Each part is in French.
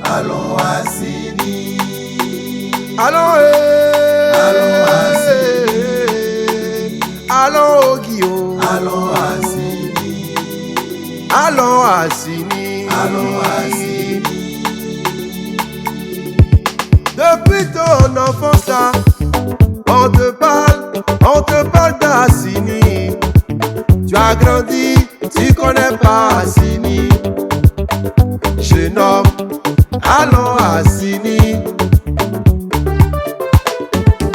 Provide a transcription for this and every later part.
Allons Assini. Allons Allons Assini. Allons Guillaume. Allons Assini. Allons Assini. Allons Assini. Depuis ton enfance, on te parle d'Assini. Tu as grandi, tu connais pas Assini. Jeune homme, allons Assini.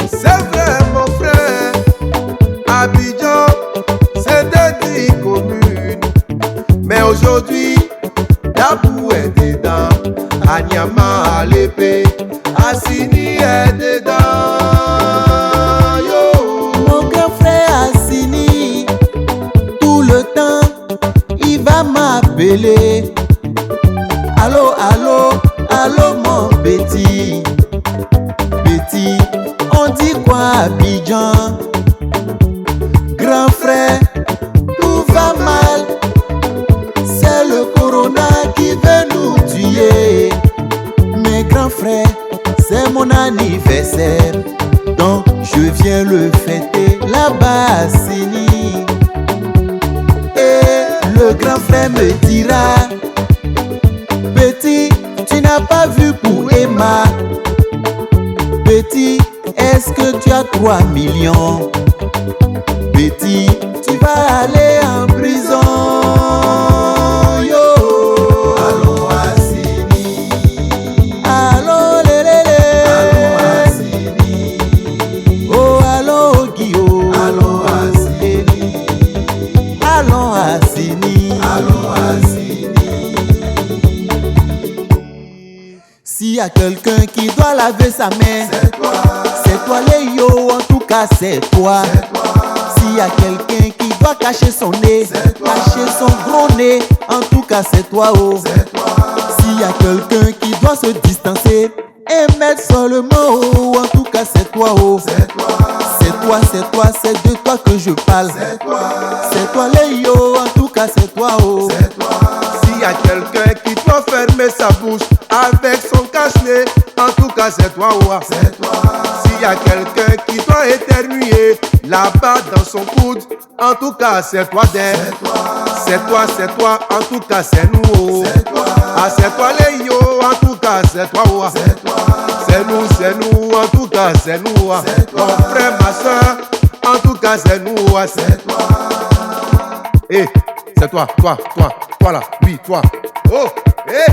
C'est vrai mon frère, Abidjan, c'était 10 communes. Mais aujourd'hui, Dabou est dedans, Anyama à l'épée, Assini est dedans. Yo. Mon grand frère Assini, tout le temps, il va m'appeler. Allô, allô, allô mon petit. Petit, on dit quoi Abidjan? Grand frère, tout va mal. C'est le corona qui veut nous tuer. Mais grand frère, c'est mon anniversaire, donc je viens le fêter là-bas à Assini. Et le grand frère me dira: petit, tu n'as pas vu pour Emma. Petit, est-ce que tu as 3 millions? Petit, tu vas aller en prison. Yo. Allons Assini. Allons lélélé. Allons Assini. Oh allons Guillaume. Allons Assini. Allons Assini. Allons Assini. S'il y a quelqu'un qui doit laver sa main, C'est toi, Léo, en tout cas c'est toi. c'est toi. S'il y a quelqu'un qui doit cacher son nez, cacher son gros nez, en tout cas c'est toi. Oh. C'est toi, S'il y a quelqu'un qui doit se distancer, 1 mètre seulement, oh, en tout cas c'est toi. Oh. c'est toi, C'est de toi que je parle. C'est toi Léo, en tout cas c'est toi. Oh. c'est toi, S'il y a quelqu'un qui doit fermer sa bouche avec son cache-nez, en tout cas c'est toi. Oh. c'est toi, S'il y a quelqu'un qui doit éternuer là-bas dans son coude, en tout cas c'est toi d'elle. C'est toi, en tout cas c'est nous. Oh. c'est toi, Ah c'est toi les yo, en tout cas c'est toi. Oh. c'est toi, C'est nous, en tout cas c'est nous. Oh. C'est toi. Mon frère, ma soeur, en tout cas c'est nous. Oh. c'est toi. Eh, c'est toi là, oui toi. Oh, eh.